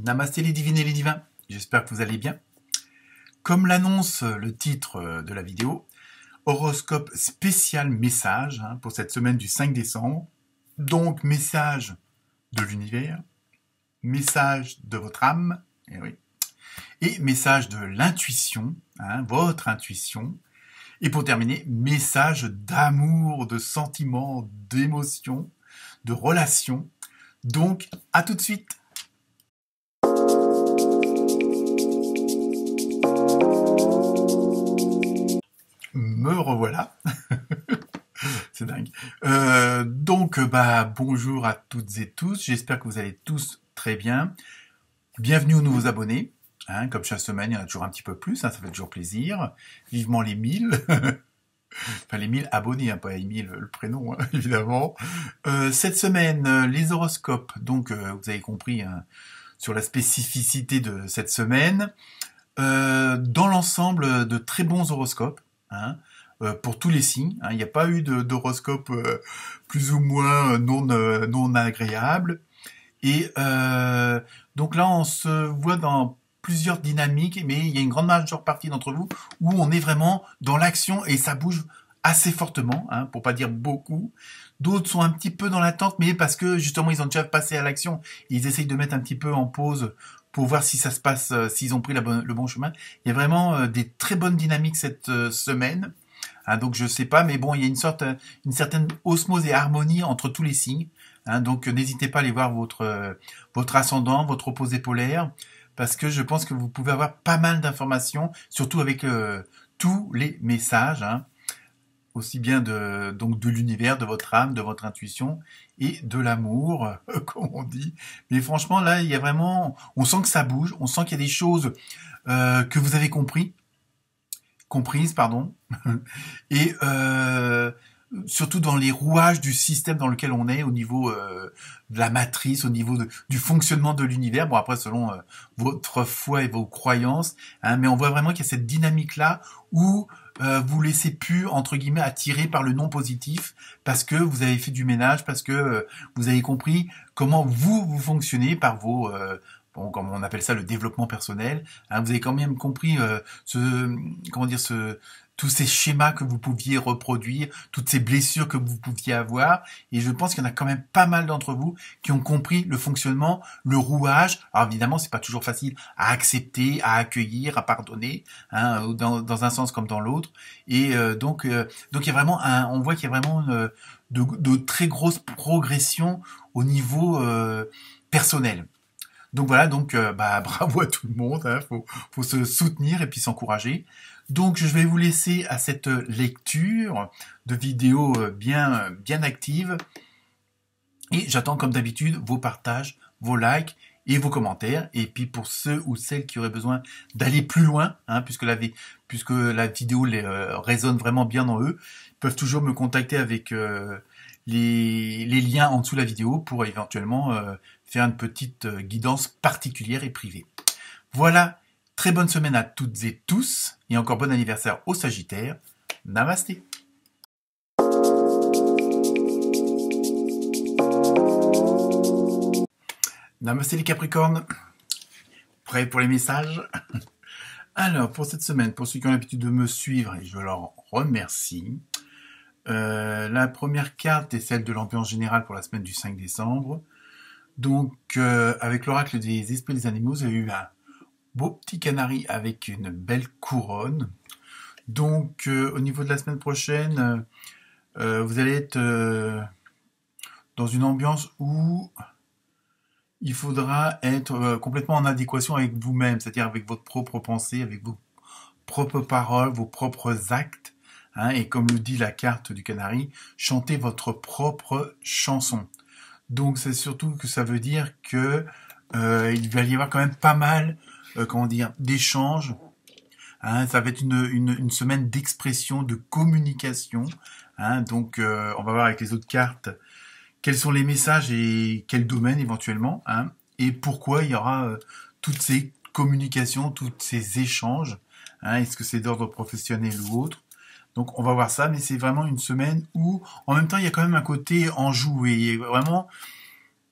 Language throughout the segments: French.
Namasté les divines et les divins, j'espère que vous allez bien. Comme l'annonce le titre de la vidéo, horoscope spécial message pour cette semaine du 5 décembre. Donc message de l'univers, message de votre âme, et message de l'intuition, votre intuition. Et pour terminer, message d'amour, de sentiments, d'émotions, de relations. Donc à tout de suite. Me revoilà. C'est dingue. Bonjour à toutes et tous. J'espère que vous allez tous très bien. Bienvenue aux nouveaux abonnés. Comme chaque semaine, il y en a toujours un petit peu plus. Ça fait toujours plaisir. Vivement les 1000. Enfin, les 1000 abonnés, pas Emile, le prénom, évidemment. Cette semaine, les horoscopes. Donc, vous avez compris sur la spécificité de cette semaine. Dans l'ensemble, de très bons horoscopes. Pour tous les signes. Il n'y a pas eu d'horoscope plus ou moins non agréable. Et donc là, on se voit dans plusieurs dynamiques, mais il y a une grande majeure partie d'entre vous où on est vraiment dans l'action et ça bouge assez fortement, pour pas dire beaucoup. D'autres sont un petit peu dans l'attente, mais parce que justement ils ont déjà passé à l'action, ils essayent de mettre un petit peu en pause pour voir si ça se passe, s'ils ont pris le bon chemin. Il y a vraiment des très bonnes dynamiques cette semaine. Donc je sais pas, mais bon, il y a une certaine osmose et harmonie entre tous les signes. Donc n'hésitez pas à aller voir votre ascendant, votre opposé polaire, parce que je pense que vous pouvez avoir pas mal d'informations, surtout avec tous les messages, aussi bien de l'univers, de votre âme, de votre intuition et de l'amour, comme on dit. Mais franchement, là, il y a vraiment, on sent que ça bouge, on sent qu'il y a des choses que vous avez comprises, et surtout dans les rouages du système dans lequel on est, au niveau de la matrice, au niveau du fonctionnement de l'univers. Bon, après, selon votre foi et vos croyances, mais on voit vraiment qu'il y a cette dynamique-là où vous laissez plus, entre guillemets, attirer par le non positif, parce que vous avez fait du ménage, parce que vous avez compris comment vous fonctionnez par vos... comme on appelle ça le développement personnel, vous avez quand même compris tous ces schémas que vous pouviez reproduire, toutes ces blessures que vous pouviez avoir, et je pense qu'il y en a quand même pas mal d'entre vous qui ont compris le fonctionnement, le rouage. Alors évidemment, c'est pas toujours facile à accepter, à accueillir, à pardonner, dans un sens comme dans l'autre, et donc il y a vraiment on voit qu'il y a vraiment de très grosses progressions au niveau personnel. Donc voilà, bravo à tout le monde, faut se soutenir et puis s'encourager. Donc je vais vous laisser à cette lecture de vidéos bien active, et j'attends comme d'habitude vos partages, vos likes et vos commentaires. Et puis pour ceux ou celles qui auraient besoin d'aller plus loin, puisque la vidéo résonne vraiment bien en eux, ils peuvent toujours me contacter avec les liens en dessous de la vidéo pour éventuellement faire une petite guidance particulière et privée. Voilà, très bonne semaine à toutes et tous, et encore bon anniversaire au Sagittaire. Namasté. Namasté les Capricornes. Prêts pour les messages? Alors, pour cette semaine, pour ceux qui ont l'habitude de me suivre, et je leur remercie, la première carte est celle de l'ambiance générale pour la semaine du 5 décembre. Donc, avec l'oracle des esprits des animaux, vous avez eu un beau petit canari avec une belle couronne. Donc, au niveau de la semaine prochaine, vous allez être dans une ambiance où il faudra être complètement en adéquation avec vous-même, c'est-à-dire avec votre propre pensée, avec vos propres paroles, vos propres actes. Et comme le dit la carte du canari, chantez votre propre chanson. Donc c'est surtout que ça veut dire que il va y avoir quand même pas mal d'échanges. Ça va être une semaine d'expression, de communication. Donc on va voir avec les autres cartes quels sont les messages et quel domaine éventuellement, et pourquoi il y aura toutes ces communications, tous ces échanges. Est-ce que c'est d'ordre professionnel ou autre? Donc on va voir ça, mais c'est vraiment une semaine où, en même temps, il y a quand même un côté enjoué. Vraiment,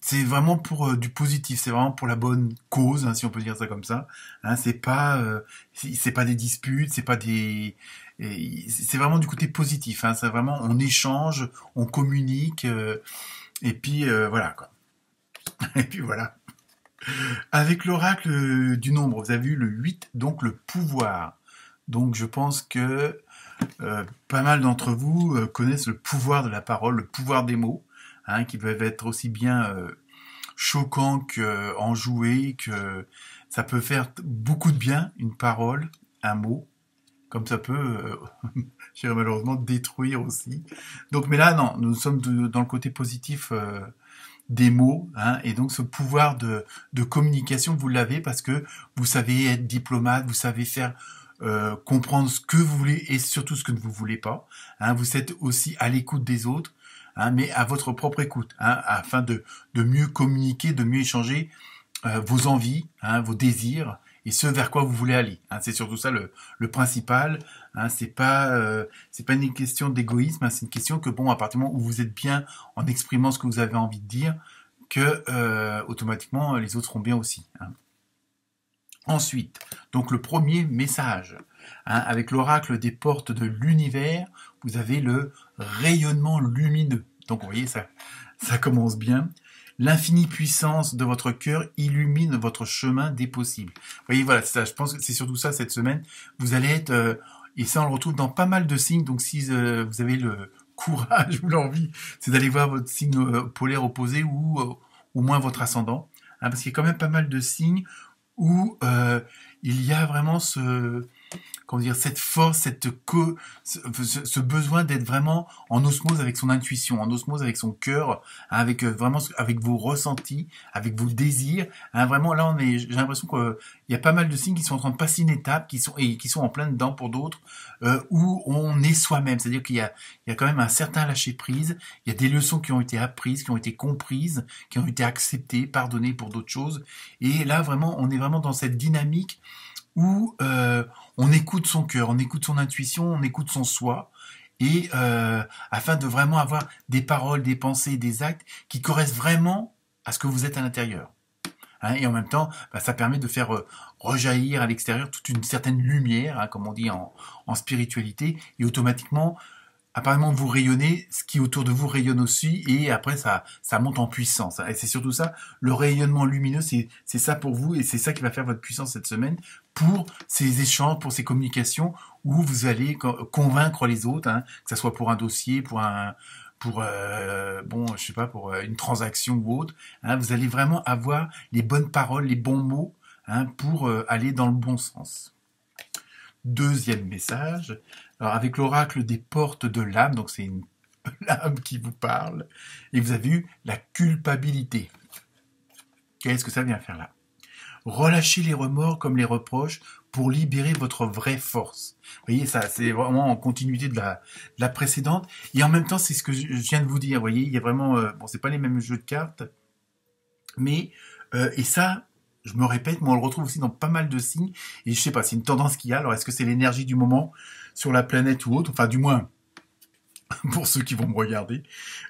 c'est vraiment pour du positif, c'est vraiment pour la bonne cause, hein, si on peut dire ça comme ça. Hein, c'est pas des disputes, c'est pas des, c'est vraiment du côté positif. Hein, c'est vraiment on échange, on communique, et puis voilà quoi. Et puis voilà. Avec l'oracle du nombre, vous avez vu le 8, donc le pouvoir. Donc je pense que pas mal d'entre vous connaissent le pouvoir de la parole, le pouvoir des mots, hein, qui peuvent être aussi bien choquants qu'enjoués, que ça peut faire beaucoup de bien, une parole, un mot, comme ça peut, je dirais malheureusement, détruire aussi. Donc, mais là, non, nous sommes dans le côté positif des mots, hein, et donc ce pouvoir de communication, vous l'avez parce que vous savez être diplomate, vous savez faire comprendre ce que vous voulez et surtout ce que vous voulez pas. Hein, vous êtes aussi à l'écoute des autres, hein, mais à votre propre écoute, hein, afin de mieux communiquer, de mieux échanger vos envies, hein, vos désirs et ce vers quoi vous voulez aller. Hein, c'est surtout ça le principal. Hein, c'est pas une question d'égoïsme, hein, c'est une question que bon, à partir du moment où vous êtes bien en exprimant ce que vous avez envie de dire, que automatiquement les autres seront bien aussi. Hein. Ensuite, donc le premier message, hein, avec l'oracle des portes de l'univers, vous avez le rayonnement lumineux. Donc vous voyez, ça commence bien. L'infinie puissance de votre cœur illumine votre chemin des possibles. Vous voyez, voilà, ça, je pense que c'est surtout ça cette semaine. Vous allez être, et ça on le retrouve dans pas mal de signes, donc si vous avez le courage ou l'envie, c'est d'aller voir votre signe polaire opposé ou au moins votre ascendant, hein, parce qu'il y a quand même pas mal de signes où il y a vraiment comment dire, cette force, ce besoin d'être vraiment en osmose avec son intuition, en osmose avec son cœur, hein, avec vraiment avec vos ressentis, avec vos désirs. Hein, vraiment là, j'ai l'impression qu'il y a pas mal de signes qui sont en train de passer une étape, qui sont en plein dedans pour d'autres, où on est soi-même. C'est-à-dire qu'il y a quand même un certain lâcher prise. Il y a des leçons qui ont été apprises, qui ont été comprises, qui ont été acceptées, pardonnées pour d'autres choses. Et là, vraiment, on est vraiment dans cette dynamique où on écoute son cœur, on écoute son intuition, on écoute son soi, et afin de vraiment avoir des paroles, des pensées, des actes qui correspondent vraiment à ce que vous êtes à l'intérieur. Hein, et en même temps, ça permet de faire rejaillir à l'extérieur toute une certaine lumière, hein, comme on dit en spiritualité, et automatiquement, apparemment vous rayonnez, ce qui autour de vous rayonne aussi, et après ça monte en puissance. Et c'est surtout ça, le rayonnement lumineux, c'est ça pour vous, et c'est ça qui va faire votre puissance cette semaine, pour ces échanges, pour ces communications, où vous allez convaincre les autres, hein, que ce soit pour un dossier, pour je sais pas, pour une transaction ou autre, hein, vous allez vraiment avoir les bonnes paroles, les bons mots, hein, pour aller dans le bon sens. Deuxième message, alors avec l'oracle des portes de l'âme, donc c'est une l'âme qui vous parle, et vous avez eu la culpabilité. Qu'est-ce que ça vient faire là? Relâchez les remords comme les reproches pour libérer votre vraie force. Vous voyez, ça, c'est vraiment en continuité de la précédente, et en même temps, c'est ce que je viens de vous dire. Vous voyez, il y a vraiment, bon, c'est pas les mêmes jeux de cartes, mais et ça. Je me répète, mais on le retrouve aussi dans pas mal de signes. Et je sais pas, c'est une tendance qu'il y a. Alors, est-ce que c'est l'énergie du moment sur la planète ou autre? Enfin, du moins, pour ceux qui vont me regarder.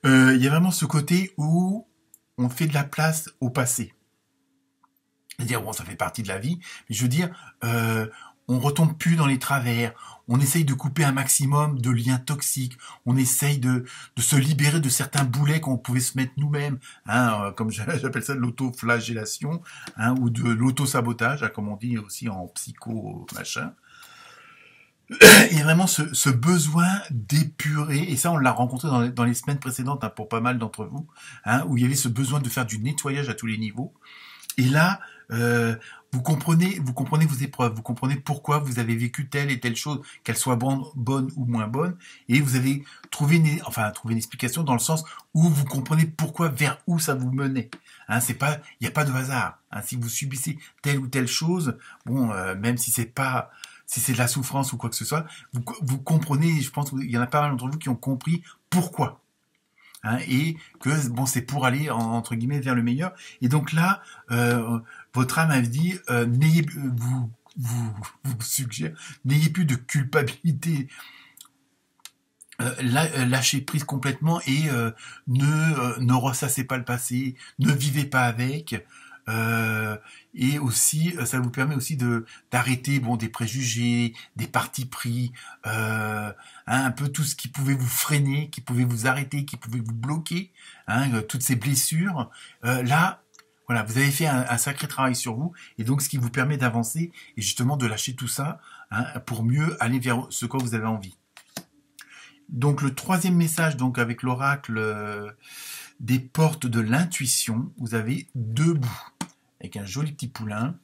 Il y a vraiment ce côté où on fait de la place au passé. C'est-à-dire, bon, ça fait partie de la vie. Mais je veux dire, on retombe plus dans les travers. On essaye de couper un maximum de liens toxiques. On essaye de se libérer de certains boulets qu'on pouvait se mettre nous-mêmes, hein, comme j'appelle ça de l'autoflagellation, hein, ou de l'autosabotage, hein, comme on dit aussi en psycho machin. Et vraiment ce besoin d'épurer, et ça on l'a rencontré dans les semaines précédentes, hein, pour pas mal d'entre vous, hein, où il y avait ce besoin de faire du nettoyage à tous les niveaux. Et là, vous comprenez vos épreuves, vous comprenez pourquoi vous avez vécu telle et telle chose, qu'elle soit bonne ou moins bonne, et vous avez trouvé une explication dans le sens où vous comprenez pourquoi, vers où ça vous menait. Hein, il n'y a pas de hasard. Hein, si vous subissez telle ou telle chose, bon, même si c'est de la souffrance ou quoi que ce soit, vous comprenez. Je pense qu'il y en a pas mal d'entre vous qui ont compris pourquoi. Hein, et que bon, c'est pour aller entre guillemets vers le meilleur. Et donc là, votre âme a dit, vous suggère, n'ayez plus de culpabilité lâchez prise complètement et ne ressassez pas le passé, ne vivez pas avec. Et aussi, ça vous permet aussi d'arrêter des préjugés, des partis pris, un peu tout ce qui pouvait vous freiner, qui pouvait vous arrêter, qui pouvait vous bloquer, toutes ces blessures. Là, voilà, vous avez fait un sacré travail sur vous, et donc ce qui vous permet d'avancer et justement de lâcher tout ça, pour mieux aller vers ce que vous avez envie. Donc le troisième message, donc avec l'oracle des portes de l'intuition, vous avez 2 bouts avec un joli petit poulain.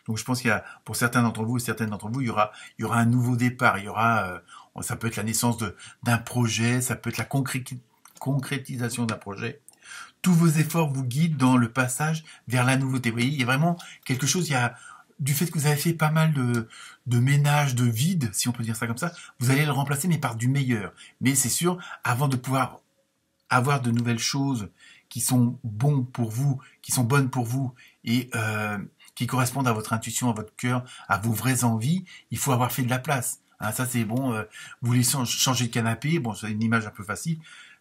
Donc je pense qu'il y a, pour certains d'entre vous et certaines d'entre vous, il y aura un nouveau départ. Il y aura, ça peut être la naissance d'un projet, ça peut être la concrétisation d'un projet. Tous vos efforts vous guident dans le passage vers la nouveauté. Vous voyez, il y a vraiment quelque chose, il y a du fait que vous avez fait pas mal de ménage, de vide, si on peut dire ça comme ça, vous allez le remplacer, mais par du meilleur. Mais c'est sûr, avant de pouvoir avoir de nouvelles choses qui sont bonnes pour vous, qui sont bonnes pour vous, et qui correspondent à votre intuition, à votre cœur, à vos vraies envies, il faut avoir fait de la place. Ça c'est bon, vous voulez changer de canapé, bon c'est une image un peu facile,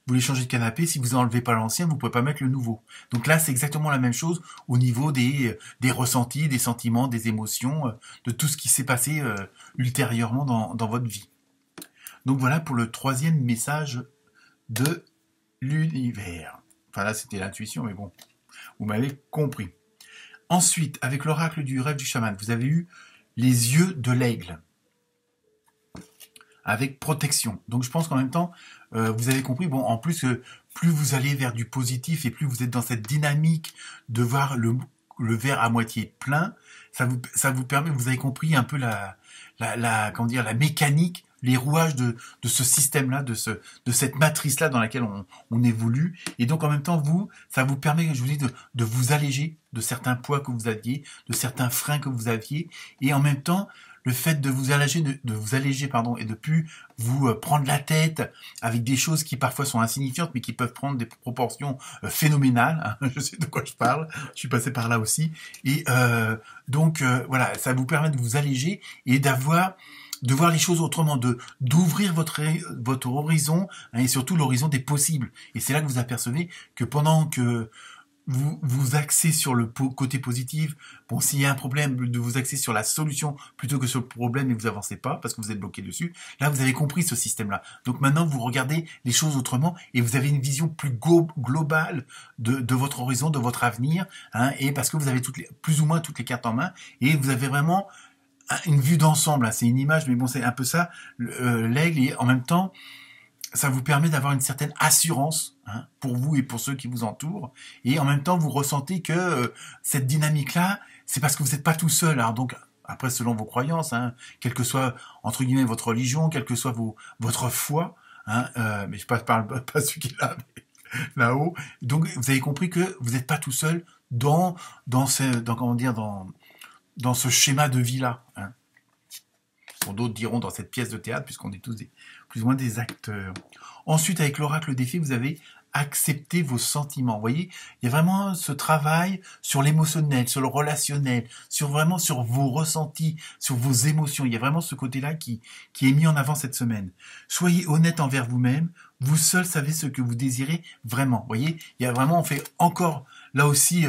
vous voulez changer de canapé, si vous enlevez pas l'ancien, vous pouvez pas mettre le nouveau. Donc là, c'est exactement la même chose au niveau des ressentis, des sentiments, des émotions, de tout ce qui s'est passé ultérieurement dans votre vie. Donc voilà pour le troisième message de l'univers. Enfin là, c'était l'intuition, mais bon, vous m'avez compris. Ensuite, avec l'oracle du rêve du chaman, vous avez eu les yeux de l'aigle, avec protection. Donc je pense qu'en même temps, vous avez compris, bon, en plus, plus vous allez vers du positif et plus vous êtes dans cette dynamique de voir le verre à moitié plein, ça vous permet, vous avez compris un peu la mécanique, les rouages de ce système-là, de cette matrice-là dans laquelle on évolue. Et donc en même temps, ça vous permet, je vous dis, de vous alléger de certains poids que vous aviez, de certains freins que vous aviez, et en même temps, le fait de vous alléger, et de plus vous prendre la tête avec des choses qui parfois sont insignifiantes, mais qui peuvent prendre des proportions phénoménales. Je sais de quoi je parle. Je suis passé par là aussi. Et donc voilà, ça vous permet de vous alléger et de voir les choses autrement, d'ouvrir votre horizon, et surtout l'horizon des possibles. Et c'est là que vous apercevez que pendant que vous axez sur le côté positif, bon, s'il y a un problème, de vous axer sur la solution plutôt que sur le problème et vous avancez pas parce que vous êtes bloqué dessus. Là, vous avez compris ce système-là. Donc maintenant, vous regardez les choses autrement et vous avez une vision plus globale de votre horizon, de votre avenir, et parce que vous avez plus ou moins toutes les cartes en main et vous avez vraiment une vue d'ensemble. C'est une image, mais bon, c'est un peu ça, l'aigle, et en même temps, ça vous permet d'avoir une certaine assurance pour vous et pour ceux qui vous entourent. Et en même temps, vous ressentez que cette dynamique-là, c'est parce que vous n'êtes pas tout seul. Alors donc, après, selon vos croyances, quelle que soit, entre guillemets, votre religion, quelle que soit votre foi, mais je parle pas celui qui est là, mais là-haut. Donc, vous avez compris que vous n'êtes pas tout seul dans ce schéma de vie-là. D'autres diront dans cette pièce de théâtre, puisqu'on est tous plus ou moins des acteurs. Ensuite, avec l'oracle des fées, vous avez accepté vos sentiments. Vous voyez, il y a vraiment ce travail sur l'émotionnel, sur le relationnel, sur vos ressentis, sur vos émotions. Il y a vraiment ce côté-là qui est mis en avant cette semaine. Soyez honnête envers vous-même. Vous seul savez ce que vous désirez vraiment. Vous voyez, il y a vraiment, on fait encore, là aussi,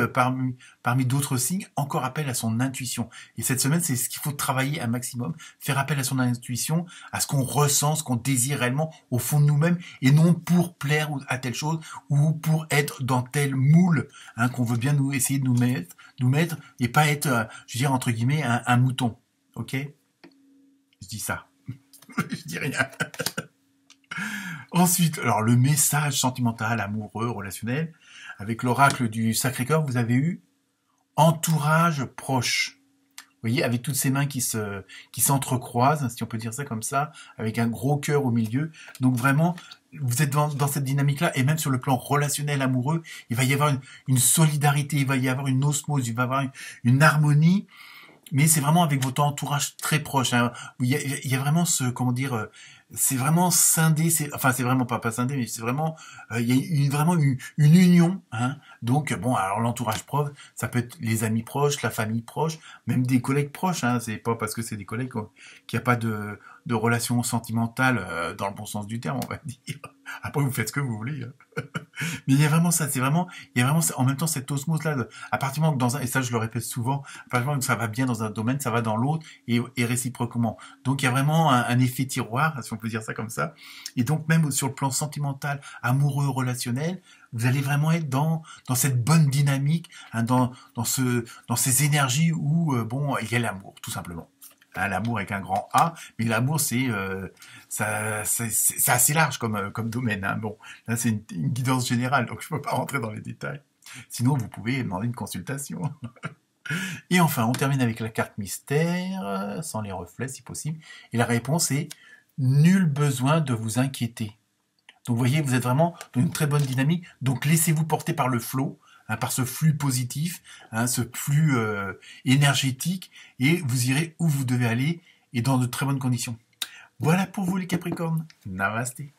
parmi d'autres signes, encore appel à son intuition. Et cette semaine, c'est ce qu'il faut travailler un maximum, faire appel à son intuition, à ce qu'on ressent, ce qu'on désire réellement au fond de nous-mêmes, et non pour plaire à telle chose, ou pour être dans tel moule, qu'on veut bien essayer de nous mettre, et pas être, je veux dire, entre guillemets, un mouton. Ok? Je dis ça. Je dis rien. Ensuite, alors le message sentimental, amoureux, relationnel, avec l'oracle du Sacré-Cœur, vous avez eu entourage proche. Vous voyez, avec toutes ces mains qui s'entrecroisent, si on peut dire ça comme ça, avec un gros cœur au milieu. Donc vraiment, vous êtes dans cette dynamique-là, et même sur le plan relationnel, amoureux, il va y avoir une solidarité, il va y avoir une osmose, il va y avoir une harmonie, mais c'est vraiment avec votre entourage très proche. Il y a vraiment c'est vraiment scindé, enfin c'est vraiment pas scindé, mais c'est vraiment il y a vraiment une union, hein. Donc bon, alors l'entourage proche, ça peut être les amis proches, la famille proche, même des collègues proches, hein. C'est pas parce que c'est des collègues qu'il n'y a pas de relation sentimentale dans le bon sens du terme, on va dire. Après vous faites ce que vous voulez, hein. Mais il y a vraiment ça, il y a vraiment en même temps cette osmose là, à partir du moment que et ça je le répète souvent, à partir du moment que ça va bien dans un domaine, ça va dans l'autre et réciproquement. Donc il y a vraiment un effet tiroir, si on peut dire ça comme ça. Et donc même sur le plan sentimental, amoureux, relationnel, vous allez vraiment être dans cette bonne dynamique, hein, dans ces énergies où bon, il y a l'amour, tout simplement. Hein, l'amour avec un grand A, mais l'amour c'est assez large comme domaine. Hein. Bon, là c'est une guidance générale, donc je ne peux pas rentrer dans les détails. Sinon, vous pouvez demander une consultation. Et enfin, on termine avec la carte mystère, sans les reflets si possible. Et la réponse est nul besoin de vous inquiéter. Donc vous voyez, vous êtes vraiment dans une très bonne dynamique. Donc laissez-vous porter par le flot, hein, par ce flux positif, hein, ce flux énergétique, et vous irez où vous devez aller et dans de très bonnes conditions. Voilà pour vous les Capricornes. Namasté.